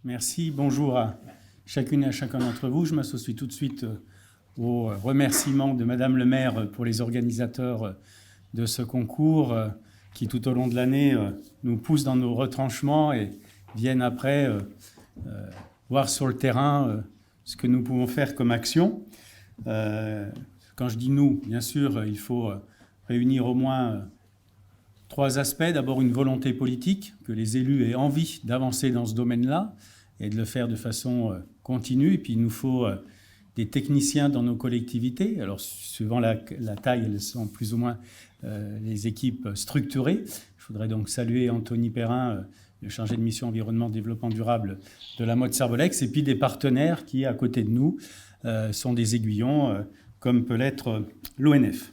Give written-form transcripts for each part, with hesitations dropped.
Merci. Bonjour à chacune et à chacun d'entre vous. Je m'associe tout de suite aux remerciements de Madame le maire pour les organisateurs de ce concours qui, tout au long de l'année, nous poussent dans nos retranchements et viennent après voir sur le terrain ce que nous pouvons faire comme action. Quand je dis nous, bien sûr, il faut réunir au moins trois aspects. D'abord, une volonté politique, que les élus aient envie d'avancer dans ce domaine-là et de le faire de façon continue. Et puis, il nous faut des techniciens dans nos collectivités. Alors, suivant la taille, elles sont plus ou moins les équipes structurées. Je voudrais donc saluer Anthony Perrin, le chargé de mission environnement développement durable de la Motte-Servolex, et puis des partenaires qui, à côté de nous, sont des aiguillons, comme peut l'être l'ONF.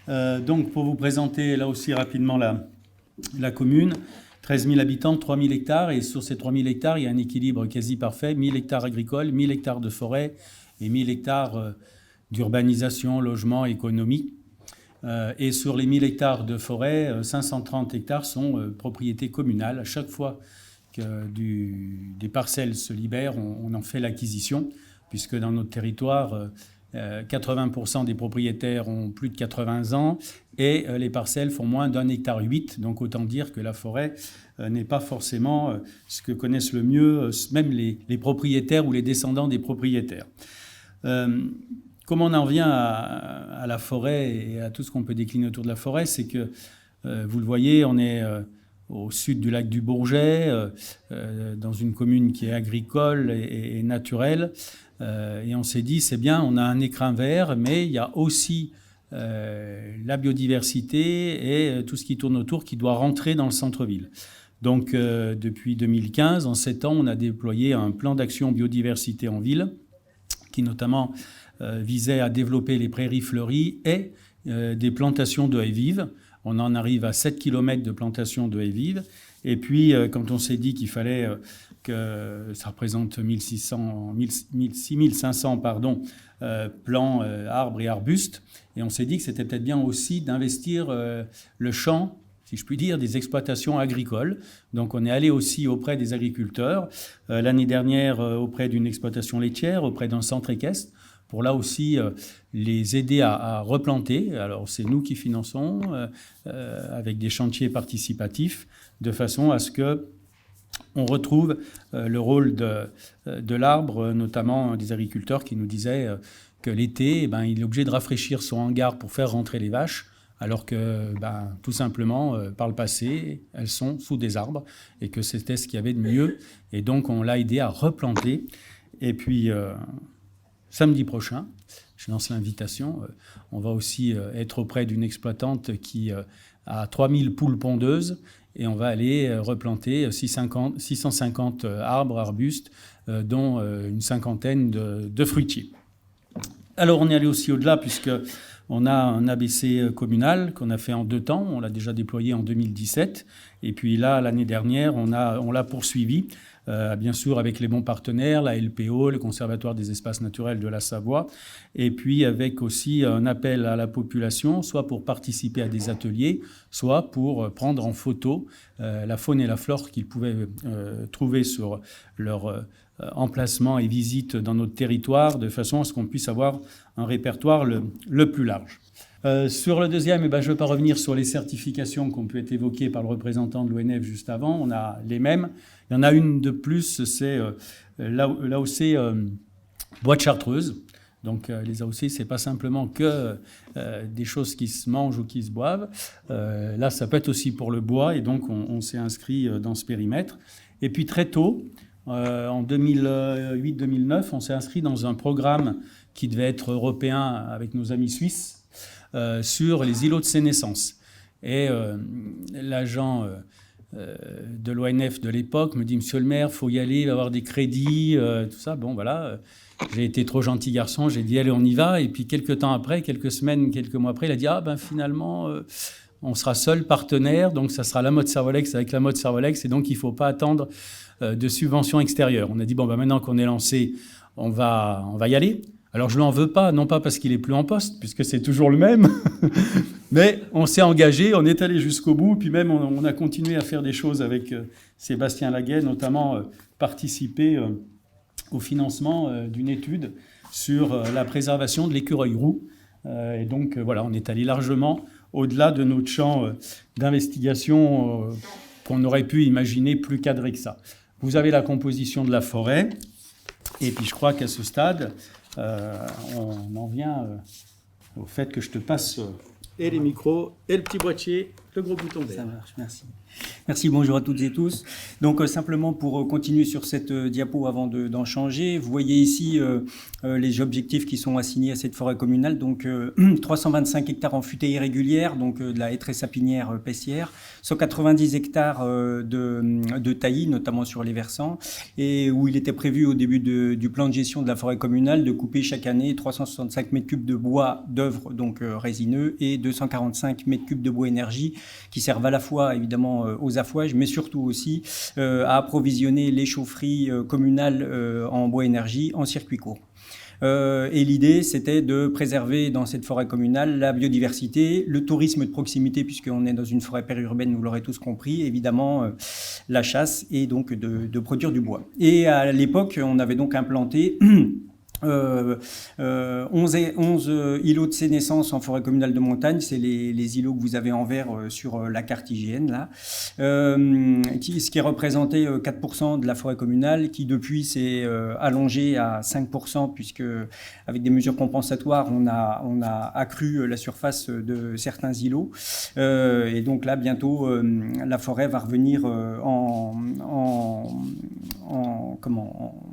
Donc, pour vous présenter là aussi rapidement la commune, 13 000 habitants, 3 000 hectares, et sur ces 3 000 hectares, il y a un équilibre quasi parfait, 1 000 hectares agricoles, 1 000 hectares de forêt et 1 000 hectares d'urbanisation, logement, économie. Et sur les 1 000 hectares de forêt, 530 hectares sont propriétés communales. À chaque fois que des parcelles se libèrent, on en fait l'acquisition, puisque dans notre territoire, 80% des propriétaires ont plus de 80 ans et les parcelles font moins d'1,8 hectare. Donc autant dire que la forêt n'est pas forcément ce que connaissent le mieux même les propriétaires ou les descendants des propriétaires. Comment on en vient à la forêt et à tout ce qu'on peut décliner autour de la forêt, c'est que, vous le voyez, on est au sud du lac du Bourget, dans une commune qui est agricole et naturelle. Et on s'est dit, c'est bien, on a un écrin vert, mais il y a aussi la biodiversité et tout ce qui tourne autour qui doit rentrer dans le centre-ville. Donc, depuis 2015, en 7 ans, on a déployé un plan d'action biodiversité en ville qui notamment visait à développer les prairies fleuries et des plantations de haies vives. On en arrive à 7 km de plantations de haies vives. Et puis, quand on s'est dit qu'il fallait que ça représente 6500 plants, arbres et arbustes, et on s'est dit que c'était peut-être bien aussi d'investir le champ, si je puis dire, des exploitations agricoles. Donc on est allé aussi auprès des agriculteurs, l'année dernière auprès d'une exploitation laitière, auprès d'un centre équestre, pour là aussi les aider à replanter. Alors c'est nous qui finançons avec des chantiers participatifs, de façon à ce que on retrouve le rôle de l'arbre, notamment des agriculteurs qui nous disaient que l'été, il est obligé de rafraîchir son hangar pour faire rentrer les vaches, alors que, tout simplement, par le passé, elles sont sous des arbres et que c'était ce qu'il y avait de mieux. Et donc, on l'a aidé à replanter. Et puis, samedi prochain, je lance l'invitation, on va aussi être auprès d'une exploitante qui a 3000 poules pondeuses et on va aller replanter 650 arbres, arbustes, dont une cinquantaine de fruitiers. Alors, on est allé aussi au-delà puisque on a un ABC communal qu'on a fait en 2 temps. On l'a déjà déployé en 2017. Et puis là, l'année dernière, on l'a poursuivi, bien sûr avec les bons partenaires, la LPO, le Conservatoire des espaces naturels de la Savoie, et puis avec aussi un appel à la population, soit pour participer à des ateliers, soit pour prendre en photo la faune et la flore qu'ils pouvaient trouver sur leur emplacement et visite dans notre territoire, de façon à ce qu'on puisse avoir un répertoire le plus large. Sur le deuxième, je ne vais pas revenir sur les certifications qui ont pu être évoquées par le représentant de l'ONF juste avant. On a les mêmes. Il y en a une de plus, c'est l'AOC Bois de Chartreuse. Donc les AOC, ce n'est pas simplement que des choses qui se mangent ou qui se boivent. Là, ça peut être aussi pour le bois, et donc on s'est inscrit dans ce périmètre. Et puis très tôt, en 2008-2009, on s'est inscrit dans un programme qui devait être européen avec nos amis suisses, sur les îlots de sénescence. Et l'agent de l'ONF de l'époque me dit « Monsieur le maire, il faut y aller, il va y avoir des crédits, tout ça ». Bon, voilà, j'ai été trop gentil garçon, j'ai dit « Allez, on y va ». Et puis quelques temps après, quelques semaines, quelques mois après, il a dit « Ah, finalement, on sera seul partenaire, donc ça sera la Motte-Servolex avec la Motte-Servolex, et donc il ne faut pas attendre de subventions extérieures ». On a dit « Bon, maintenant qu'on est lancé, on va y aller ». Alors je ne l'en veux pas, non pas parce qu'il est plus en poste, puisque c'est toujours le même, Mais on s'est engagé, on est allé jusqu'au bout, puis même on a continué à faire des choses avec Sébastien Laguet, notamment participer au financement d'une étude sur la préservation de l'écureuil roux. Et donc voilà, on est allé largement au-delà de notre champ d'investigation qu'on aurait pu imaginer plus cadré que ça. Vous avez la composition de la forêt, et puis je crois qu'à ce stade, on en vient au fait que je te passe et les micros, et le petit boîtier, le gros bouton vert. Ça marche, merci. Merci, bonjour à toutes et tous. Donc simplement pour continuer sur cette diapo avant d'en changer, vous voyez ici les objectifs qui sont assignés à cette forêt communale. Donc 325 hectares en futaie irrégulière, donc de la hêtraie sapinière paissière, 190 hectares de taillis, notamment sur les versants, et où il était prévu au début du plan de gestion de la forêt communale de couper chaque année 365 mètres cubes de bois d'œuvre, donc résineux, et 245 mètres cubes de bois énergie, qui servent à la fois évidemment aux affouages, mais surtout aussi à approvisionner les chaufferies communales en bois énergie en circuit court. Et l'idée, c'était de préserver dans cette forêt communale la biodiversité, le tourisme de proximité, puisqu'on est dans une forêt périurbaine, vous l'aurez tous compris, évidemment la chasse et donc de produire du bois. Et à l'époque, on avait donc implanté 11 îlots de sénescence en forêt communale de montagne, c'est les îlots que vous avez en vert sur la carte IGN là, ce qui représentait 4% de la forêt communale, qui depuis s'est allongé à 5%, puisque avec des mesures compensatoires on a accru la surface de certains îlots, et donc là bientôt la forêt va revenir on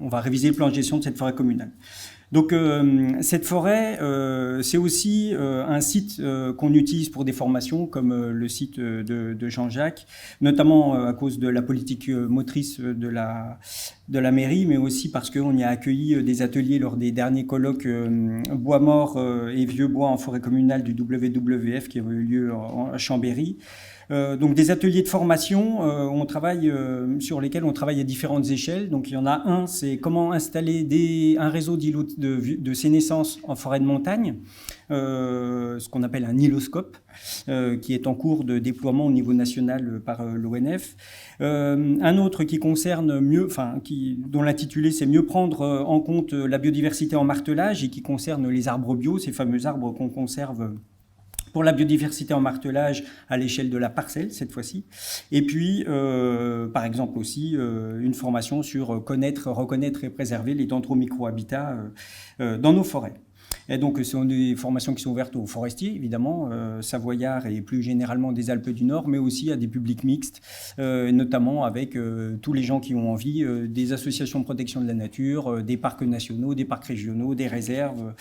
va réviser le plan de gestion de cette forêt communale. Donc cette forêt, c'est aussi un site qu'on utilise pour des formations, comme le site de Jean-Jacques, notamment à cause de la politique motrice de la mairie, mais aussi parce qu'on y a accueilli des ateliers lors des derniers colloques bois mort et vieux bois en forêt communale du WWF qui avaient eu lieu à Chambéry. Donc des ateliers de formation sur lesquels on travaille à différentes échelles. Donc il y en a un, c'est comment installer un réseau d'îlots de sénescence en forêt de montagne, ce qu'on appelle un îloscope, qui est en cours de déploiement au niveau national par l'ONF. Un autre qui concerne dont l'intitulé c'est mieux prendre en compte la biodiversité en martelage, et qui concerne les arbres bio, ces fameux arbres qu'on conserve pour la biodiversité en martelage à l'échelle de la parcelle cette fois-ci. Et puis, par exemple aussi, une formation sur reconnaître et préserver les dendromicro-habitats dans nos forêts. Et donc, ce sont des formations qui sont ouvertes aux forestiers, évidemment, savoyards et plus généralement des Alpes du Nord, mais aussi à des publics mixtes, notamment avec tous les gens qui ont envie, des associations de protection de la nature, des parcs nationaux, des parcs régionaux, des réserves,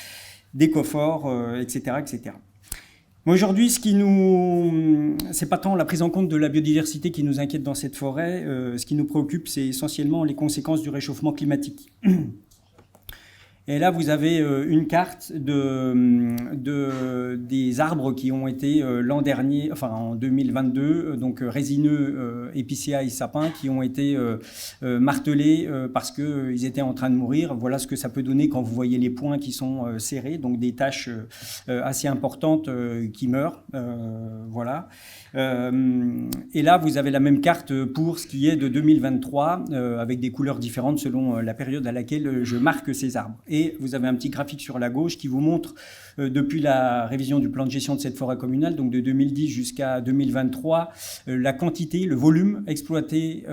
des coforts, etc., etc. Aujourd'hui, c'est pas tant la prise en compte de la biodiversité qui nous inquiète dans cette forêt. Ce qui nous préoccupe, c'est essentiellement les conséquences du réchauffement climatique. Et là, vous avez une carte des arbres qui ont été l'an dernier, en 2022, donc résineux, épicéas et sapins, qui ont été martelés parce qu'ils étaient en train de mourir. Voilà ce que ça peut donner quand vous voyez les points qui sont serrés, donc des taches assez importantes qui meurent. Voilà. Et là, vous avez la même carte pour ce qui est de 2023, avec des couleurs différentes selon la période à laquelle je marque ces arbres. Et vous avez un petit graphique sur la gauche qui vous montre, depuis la révision du plan de gestion de cette forêt communale, donc de 2010 jusqu'à 2023, la quantité, le volume exploité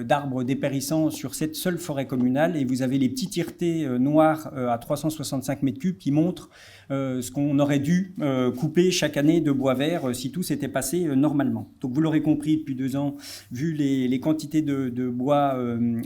d'arbres dépérissants sur cette seule forêt communale. Et vous avez les petits tiretés noirs à 365 mètres cubes qui montrent ce qu'on aurait dû couper chaque année de bois vert si tout s'était passé normalement. Donc vous l'aurez compris depuis 2 ans, vu les quantités de bois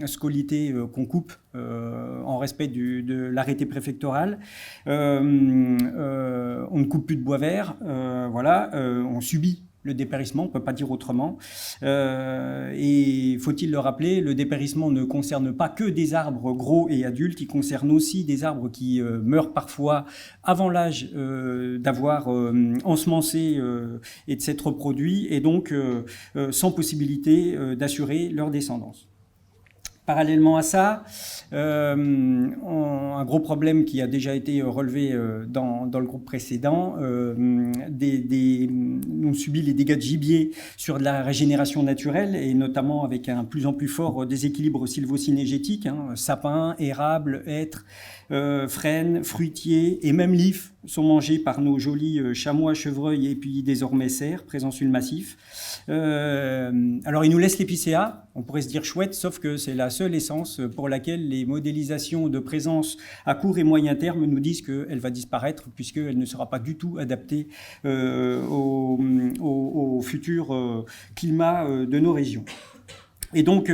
scolytés qu'on coupe en respect de l'arrêté préfectoral, on ne coupe plus de bois vert, on subit le dépérissement, on ne peut pas dire autrement. Et faut-il le rappeler, le dépérissement ne concerne pas que des arbres gros et adultes, il concerne aussi des arbres qui meurent parfois avant l'âge d'avoir ensemencé et de s'être reproduits, et donc sans possibilité d'assurer leur descendance. Parallèlement à ça, un gros problème qui a déjà été relevé dans le groupe précédent, on subit les dégâts de gibier sur de la régénération naturelle et notamment avec un plus en plus fort déséquilibre sylvocynégétique, sapins, érables, hêtres, frênes, fruitiers et même lifs sont mangés par nos jolis chamois, chevreuils et puis désormais cerfs présents sur le massif. Alors ils nous laissent l'épicéa, on pourrait se dire chouette, sauf que c'est la seule essence pour laquelle les modélisations de présence à court et moyen terme nous disent qu'elle va disparaître puisqu'elle ne sera pas du tout adaptée au futur climat de nos régions. Et donc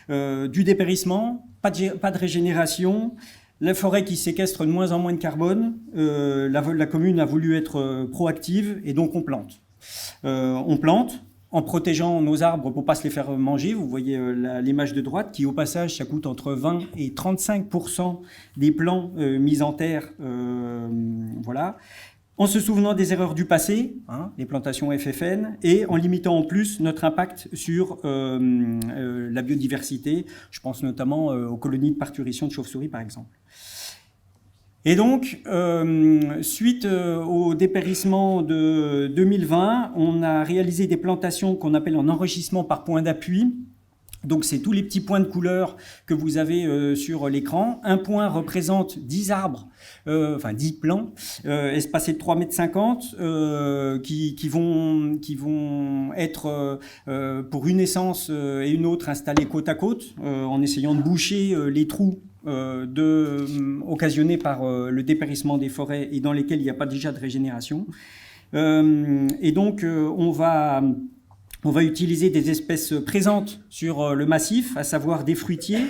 du dépérissement, pas de régénération, la forêt qui séquestre de moins en moins de carbone, la commune a voulu être proactive et donc on plante. On plante en protégeant nos arbres pour ne pas se les faire manger. Vous voyez l'image de droite qui, au passage, ça coûte entre 20 et 35% des plants mis en terre. Voilà. En se souvenant des erreurs du passé, les plantations FFN, et en limitant en plus notre impact sur la biodiversité. Je pense notamment aux colonies de parturition de chauves-souris, par exemple. Et donc, suite au dépérissement de 2020, on a réalisé des plantations qu'on appelle en enrichissement par point d'appui. Donc, c'est tous les petits points de couleur que vous avez sur l'écran. Un point représente 10 arbres, 10 plants, espacés de 3,50 m, qui vont être, pour une essence et une autre, installés côte à côte, en essayant de boucher les trous occasionnés par le dépérissement des forêts et dans lesquels il n'y a pas déjà de régénération. Et donc, on va utiliser des espèces présentes sur le massif, à savoir des fruitiers,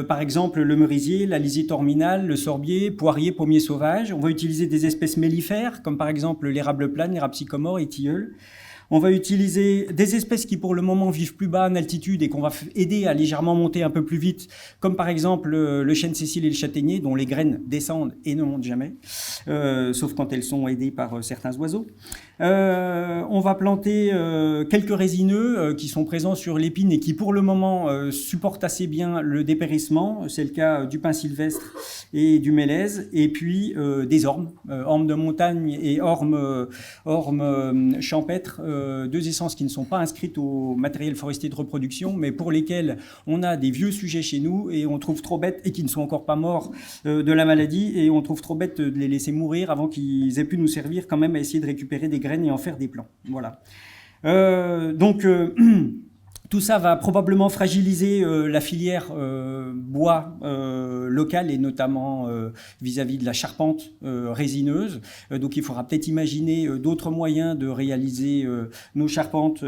par exemple le merisier, la lisier terminale, le sorbier, poirier, pommier sauvage. On va utiliser des espèces mellifères, comme par exemple l'érable plane, l'érable sycomore et tilleul. On va utiliser des espèces qui, pour le moment, vivent plus bas en altitude et qu'on va aider à légèrement monter un peu plus vite, comme par exemple le chêne Cécile et le châtaignier, dont les graines descendent et ne montent jamais, sauf quand elles sont aidées par certains oiseaux. On va planter quelques résineux qui sont présents sur l'épine et qui, pour le moment, supportent assez bien le dépérissement. C'est le cas du pin sylvestre et du mélèze. Et puis des ormes, ormes de montagne et ormes champêtres, deux essences qui ne sont pas inscrites au matériel forestier de reproduction, mais pour lesquelles on a des vieux sujets chez nous et on trouve trop bête, et qui ne sont encore pas morts de la maladie, et on trouve trop bête de les laisser mourir avant qu'ils aient pu nous servir quand même à essayer de récupérer des graines et en faire des plants. Voilà. Tout ça va probablement fragiliser la filière bois locale et notamment vis-à-vis de la charpente résineuse. Donc il faudra peut-être imaginer d'autres moyens de réaliser nos charpentes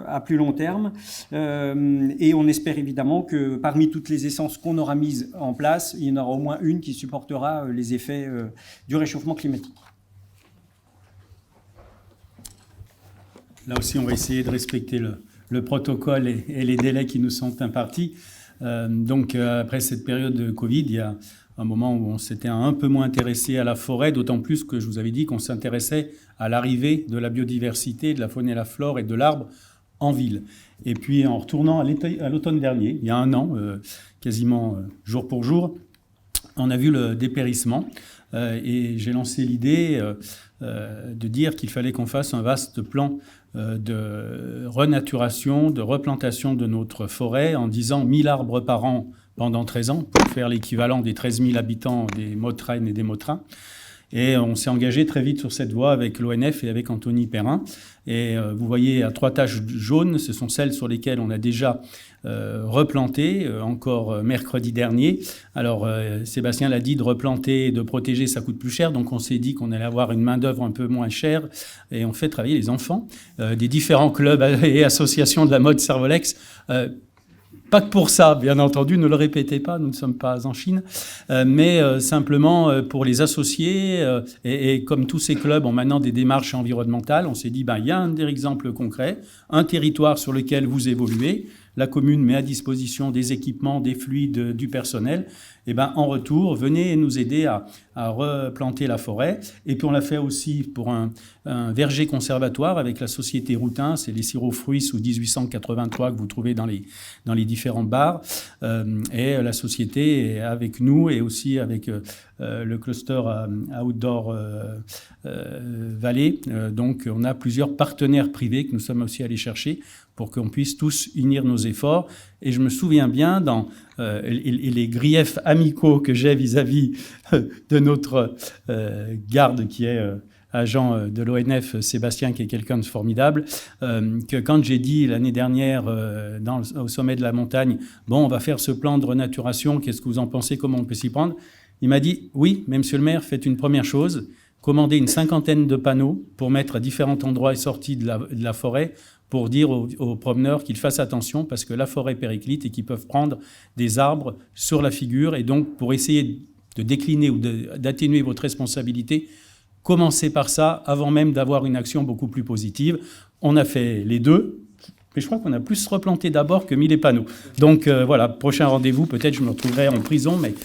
à plus long terme. Et on espère évidemment que parmi toutes les essences qu'on aura mises en place, il y en aura au moins une qui supportera les effets du réchauffement climatique. Là aussi, on va essayer de respecter le protocole et les délais qui nous sont impartis. Après cette période de Covid, il y a un moment où on s'était un peu moins intéressé à la forêt, d'autant plus que je vous avais dit qu'on s'intéressait à l'arrivée de la biodiversité, de la faune et la flore et de l'arbre en ville. Et puis en retournant à l'automne dernier, il y a un an, quasiment jour pour jour, on a vu le dépérissement et j'ai lancé l'idée de dire qu'il fallait qu'on fasse un vaste plan de renaturation, de replantation de notre forêt en disant 1000 arbres par an pendant 13 ans pour faire l'équivalent des 13 000 habitants des Mautraines et des Mautrins. Et on s'est engagé très vite sur cette voie avec l'ONF et avec Anthony Perrin. Et vous voyez à 3 taches jaunes, ce sont celles sur lesquelles on a déjà replanté, encore mercredi dernier. Alors Sébastien l'a dit, de replanter et de protéger, ça coûte plus cher. Donc on s'est dit qu'on allait avoir une main-d'œuvre un peu moins chère. Et on fait travailler les enfants des différents clubs et associations de la mode Servolex. Pas que pour ça, bien entendu, ne le répétez pas, nous ne sommes pas en Chine, mais simplement pour les associer. Et comme tous ces clubs ont maintenant des démarches environnementales, on s'est dit, il y a un des exemples concrets, un territoire sur lequel vous évoluez. la commune met à disposition des équipements, des fluides, du personnel. Et ben, en retour, venez nous aider à replanter la forêt. Et puis on l'a fait aussi pour un verger conservatoire avec la société Routin, c'est les sirops fruits sous 1883 que vous trouvez dans les différents bars. Et la société est avec nous et aussi avec le cluster Outdoor Valley. Donc on a plusieurs partenaires privés que nous sommes aussi allés chercher pour qu'on puisse tous unir nos efforts. Et je me souviens bien dans les griefs amicaux que j'ai vis-à-vis de notre garde qui est agent de l'ONF, Sébastien, qui est quelqu'un de formidable, que quand j'ai dit l'année dernière au sommet de la montagne, bon, on va faire ce plan de renaturation, qu'est-ce que vous en pensez, comment on peut s'y prendre? Il m'a dit, oui, mais monsieur le maire, faites une première chose, commandez une 50aine de panneaux pour mettre à différents endroits et sorties de la forêt, pour dire aux promeneurs qu'ils fassent attention parce que la forêt périclite et qu'ils peuvent prendre des arbres sur la figure. Et donc, pour essayer de décliner ou d'atténuer votre responsabilité, commencez par ça avant même d'avoir une action beaucoup plus positive. On a fait les deux, mais je crois qu'on a plus replanté d'abord que mis les panneaux. Donc voilà, prochain rendez-vous, peut-être je me retrouverai en prison, mais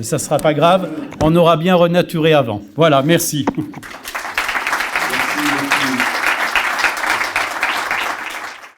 ça ne sera pas grave. On aura bien renaturé avant. Voilà, merci.